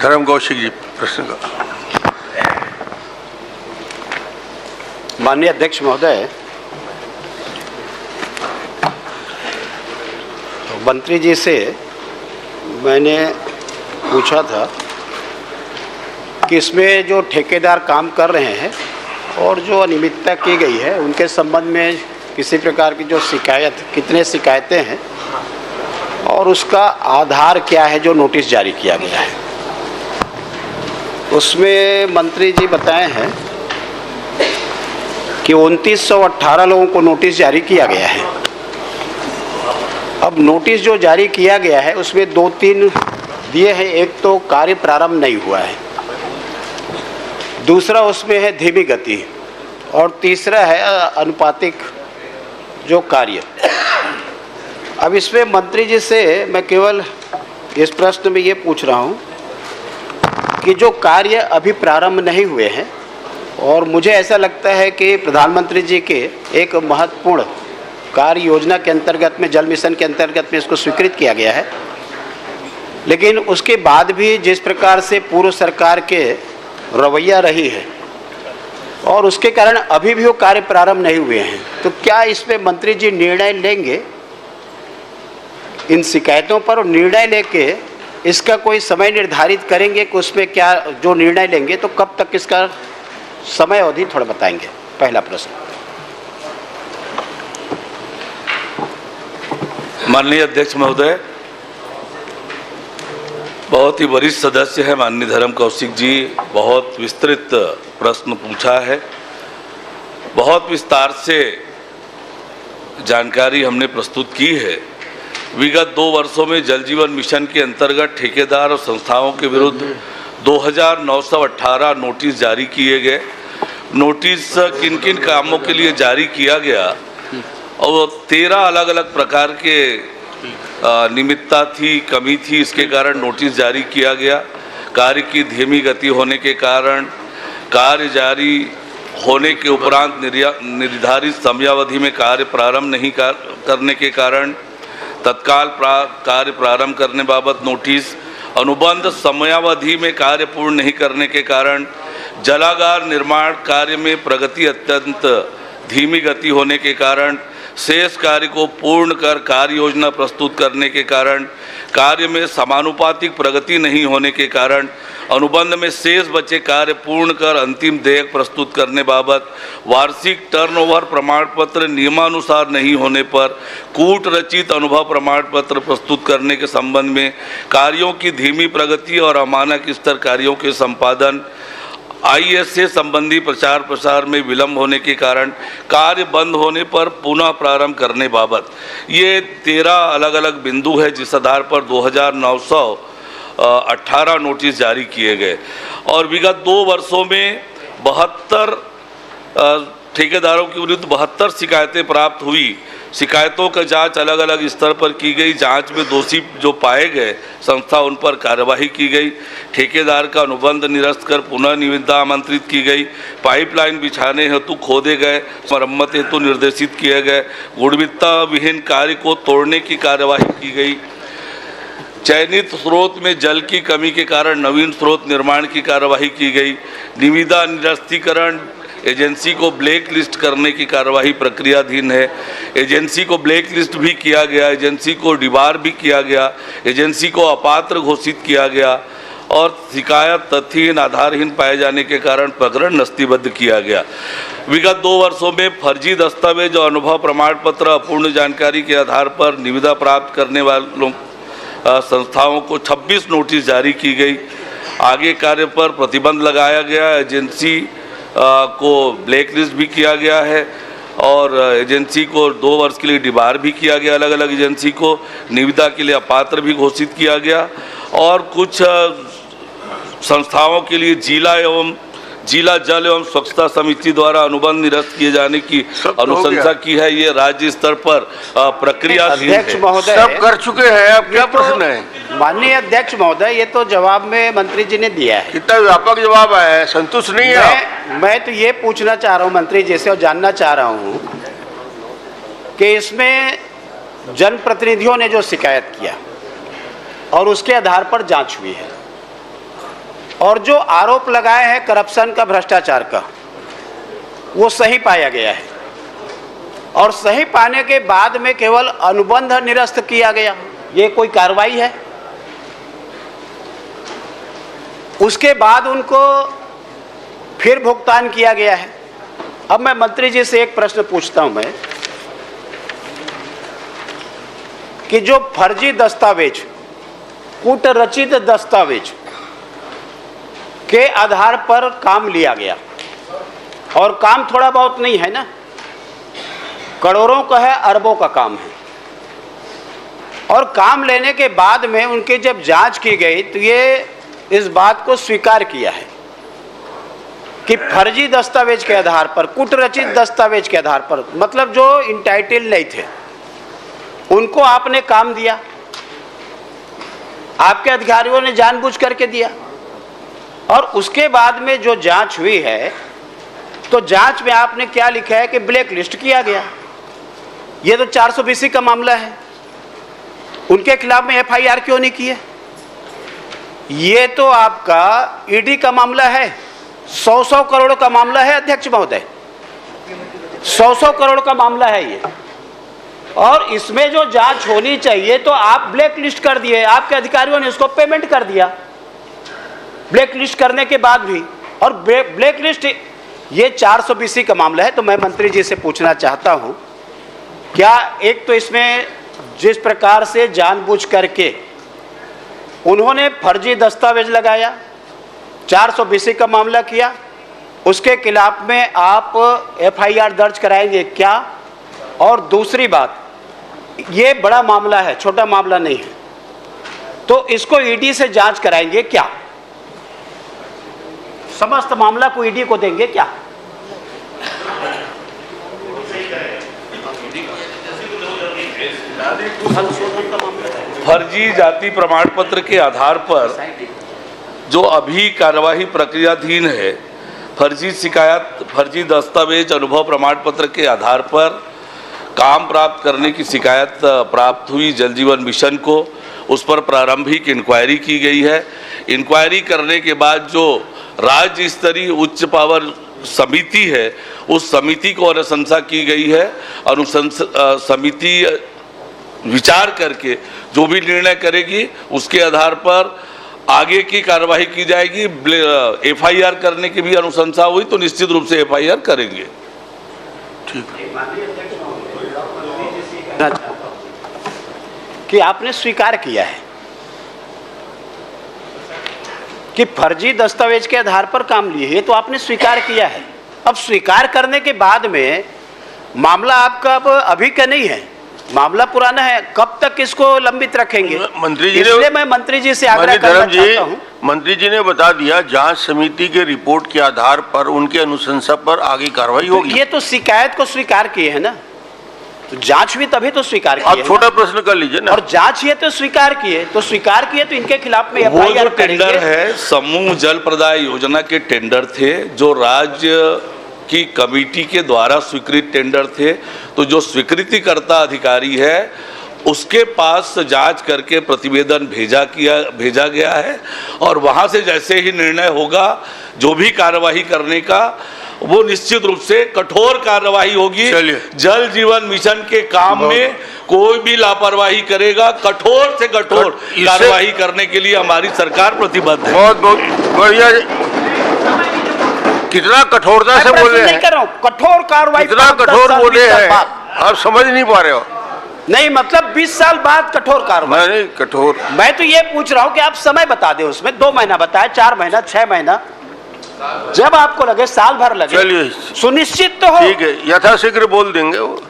धर्म कौशिक जी प्रश्न का। माननीय अध्यक्ष महोदय, मंत्री जी से मैंने पूछा था कि इसमें जो ठेकेदार काम कर रहे हैं और जो अनियमितता की गई है उनके संबंध में किसी प्रकार की जो कितने शिकायतें हैं और उसका आधार क्या है जो नोटिस जारी किया गया है। उसमें मंत्री जी बताए हैं कि 2918 लोगों को नोटिस जारी किया गया है। अब नोटिस जो जारी किया गया है उसमें 2-3 दिए हैं। एक तो कार्य प्रारंभ नहीं हुआ है, दूसरा उसमें है धीमी गति और तीसरा है अनुपातिक जो कार्य। अब इसमें मंत्री जी से मैं केवल इस प्रश्न में ये पूछ रहा हूँ कि जो कार्य अभी प्रारंभ नहीं हुए हैं, और मुझे ऐसा लगता है कि प्रधानमंत्री जी के एक महत्वपूर्ण कार्य योजना के अंतर्गत में, जल मिशन के अंतर्गत में इसको स्वीकृत किया गया है, लेकिन उसके बाद भी जिस प्रकार से पूर्व सरकार के रवैया रही है और उसके कारण अभी भी वो कार्य प्रारंभ नहीं हुए हैं, तो क्या इसमें मंत्री जी निर्णय लेंगे इन शिकायतों पर, और निर्णय लेके इसका कोई समय निर्धारित करेंगे कि उसमें क्या जो निर्णय लेंगे तो कब तक इसका समय अवधि थोड़ा बताएंगे। पहला प्रश्न। माननीय अध्यक्ष महोदय, बहुत ही वरिष्ठ सदस्य है माननीय धर्म कौशिक जी, बहुत विस्तृत प्रश्न पूछा है। बहुत विस्तार से जानकारी हमने प्रस्तुत की है। विगत 2 वर्षों में जल जीवन मिशन के अंतर्गत ठेकेदार और संस्थाओं के विरुद्ध 2918 नोटिस जारी किए गए। नोटिस किन किन कामों के लिए जारी किया गया और 13 अलग अलग प्रकार के निमित्ता थी, कमी थी, इसके कारण नोटिस जारी किया गया। कार्य की धीमी गति होने के कारण, कार्य जारी होने के उपरांत निर्धारित समयावधि में कार्य प्रारंभ नहीं करने के कारण, तत्काल कार्य प्रारंभ करने बाबत नोटिस, अनुबंध समयावधि में कार्य पूर्ण नहीं करने के कारण, जलागार निर्माण कार्य में प्रगति अत्यंत धीमी गति होने के कारण, शेष कार्य को पूर्ण कर कार्य योजना प्रस्तुत करने के कारण, कार्य में समानुपातिक प्रगति नहीं होने के कारण, अनुबंध में शेष बचे कार्य पूर्ण कर अंतिम देयक प्रस्तुत करने बाबत, वार्षिक टर्नओवर प्रमाण पत्र नियमानुसार नहीं होने पर कूट रचित अनुभव प्रमाण पत्र प्रस्तुत करने के संबंध में, कार्यों की धीमी प्रगति और अमानक स्तर कार्यों के संपादन, ISA संबंधी प्रचार प्रसार में विलंब होने के कारण, कार्य बंद होने पर पुनः प्रारंभ करने बाबत, ये 13 अलग अलग बिंदु है जिस आधार पर 2918 नोटिस जारी किए गए। और विगत 2 वर्षों में 72 ठेकेदारों के विरुद्ध 72 शिकायतें प्राप्त हुई। शिकायतों का जांच अलग अलग स्तर पर की गई। जांच में दोषी जो पाए गए संस्था उन पर कार्यवाही की गई। ठेकेदार का अनुबंध निरस्त कर पुनः निविदा आमंत्रित की गई। पाइपलाइन बिछाने हेतु खोदे गए, मरम्मत हेतु निर्देशित किए गए। गुणवत्ता विहीन कार्य को तोड़ने की कार्यवाही की गई। चयनित स्रोत में जल की कमी के कारण नवीन स्रोत निर्माण की कार्यवाही की गई। निविदा निरस्तीकरण एजेंसी को ब्लैक लिस्ट करने की कार्यवाही प्रक्रियाधीन है। एजेंसी को ब्लैक लिस्ट भी किया गया, एजेंसी को डिबार भी किया गया, एजेंसी को अपात्र घोषित किया गया और शिकायत तथ्यहीन आधारहीन पाए जाने के कारण प्रकरण नस्तीबद्ध किया गया। विगत 2 वर्षों में फर्जी दस्तावेज और अनुभव प्रमाण पत्र, अपूर्ण जानकारी के आधार पर निविदा प्राप्त करने वालों संस्थाओं को 26 नोटिस जारी की गई। आगे कार्य पर प्रतिबंध लगाया गया। एजेंसी को ब्लैक लिस्ट भी किया गया है और एजेंसी को 2 वर्ष के लिए डिबार भी किया गया। अलग अलग एजेंसी को निविदा के लिए अपात्र भी घोषित किया गया और कुछ संस्थाओं के लिए जिला जल एवं स्वच्छता समिति द्वारा अनुबंध निरस्त किए जाने की अनुशंसा की है। ये राज्य स्तर पर प्रक्रिया अध्यक्ष महोदय सब कर चुके हैं। अब क्या प्रश्न है? माननीय अध्यक्ष महोदय, ये तो जवाब में मंत्री जी ने दिया है। कितना व्यापक जवाब आया है, संतुष्ट नहीं है? मैं तो ये पूछना चाह रहा हूँ मंत्री जी से और जानना चाह रहा हूँ कि इसमें जनप्रतिनिधियों ने जो शिकायत किया और उसके आधार पर जांच हुई है, और जो आरोप लगाए हैं करप्शन का, भ्रष्टाचार का, वो सही पाया गया है। और सही पाने के बाद में केवल अनुबंध निरस्त किया गया, ये कोई कार्रवाई है? उसके बाद उनको फिर भुगतान किया गया है। अब मैं मंत्री जी से एक प्रश्न पूछता हूं मैं कि जो फर्जी दस्तावेज, कूटरचित दस्तावेज के आधार पर काम लिया गया, और काम थोड़ा बहुत नहीं है ना, करोड़ों का है, अरबों का काम है, और काम लेने के बाद में उनकी जब जांच की गई तो ये इस बात को स्वीकार किया है कि फर्जी दस्तावेज के आधार पर, कूटरचित दस्तावेज के आधार पर, मतलब जो इंटाइटल नहीं थे उनको आपने काम दिया, आपके अधिकारियों ने जानबूझ करके दिया। और उसके बाद में जो जांच हुई है तो जांच में आपने क्या लिखा है कि ब्लैक लिस्ट किया गया। ये तो 420 का मामला है, उनके खिलाफ में एफआईआर क्यों नहीं की है? ये तो आपका ईडी का मामला है, 100 करोड़ का मामला है अध्यक्ष महोदय, 100 करोड़ का मामला है ये। और इसमें जो जांच होनी चाहिए तो आप ब्लैक लिस्ट कर दिए, आपके अधिकारियों ने उसको पेमेंट कर दिया ब्लैक लिस्ट करने के बाद भी। और ब्लैक लिस्ट, ये 420 का मामला है। तो मैं मंत्री जी से पूछना चाहता हूं, क्या एक तो इसमें जिस प्रकार से जानबूझ करके उन्होंने फर्जी दस्तावेज लगाया, 420 का मामला किया, उसके खिलाफ में आप एफआईआर दर्ज कराएंगे क्या? और दूसरी बात, ये बड़ा मामला है, छोटा मामला नहीं है, तो इसको ईडी से जांच कराएंगे क्या? समस्त मामला को ईडी को देंगे क्या? फर्जी जाति प्रमाण पत्र के आधार पर जो अभी कार्यवाही प्रक्रियाधीन है, फर्जी शिकायत, फर्जी दस्तावेज, अनुभव प्रमाण पत्र के आधार पर काम प्राप्त करने की शिकायत प्राप्त हुई जल जीवन मिशन को, उस पर प्रारंभिक इंक्वायरी की गई है। इंक्वायरी करने के बाद जो राज्य स्तरीय उच्च पावर समिति है, उस समिति को अनुशंसा की गई है। समिति विचार करके जो भी निर्णय करेगी उसके आधार पर आगे की कार्रवाई की जाएगी। एफआईआर करने की भी अनुशंसा हुई तो निश्चित रूप से एफआईआर करेंगे। कि आपने स्वीकार किया है कि फर्जी दस्तावेज के आधार पर काम लिए, ये तो आपने स्वीकार किया है। अब स्वीकार करने के बाद में मामला आपका अब अभी का नहीं है, मामला पुराना है, कब तक इसको लंबित रखेंगे? मंत्री जी इसलिए मैं मंत्री जी से आग्रह करना चाहता हूं। मंत्री जी ने बता दिया जांच समिति के रिपोर्ट के आधार पर उनके अनुशंसा पर आगे कार्रवाई होगी। ये तो शिकायत को स्वीकार किए है ना, तो जांच भी तभी तो स्वीकार किए। आप छोटा प्रश्न कर लीजिए ना। और जांच ये तो स्वीकार किए, तो इनके खिलाफ में वो एफआईआर जो टेंडर है, समूह जल प्रदाय योजना के टेंडर थे, जो राज्य की कमेटी के द्वारा स्वीकृत टेंडर थे। तो जो स्वीकृतिकर्ता अधिकारी है उसके पास जांच करके प्रतिवेदन भेजा गया है, और वहां से जैसे ही निर्णय होगा जो भी कार्यवाही करने का, वो निश्चित रूप से कठोर कार्रवाई होगी। जल जीवन मिशन के काम में कोई भी लापरवाही करेगा, कठोर से कठोर कार्रवाई करने के लिए हमारी सरकार प्रतिबद्ध है। बहुत बहुत बढ़िया। कितना कठोरता से बोले हैं, कठोर कार्रवाई, कितना कठोर बोले हैं, आप समझ नहीं पा रहे हो। नहीं मतलब 20 साल बाद कठोर कार्रवाई, नहीं कठोर। मैं तो ये पूछ रहा हूँ कि आप समय बता दे, उसमें 2 महीना बताए, 4 महीना, 6 महीना, जब आपको लगे, साल भर लगे, चलिए सुनिश्चित तो हो। ठीक है, यथाशीघ्र बोल देंगे वो।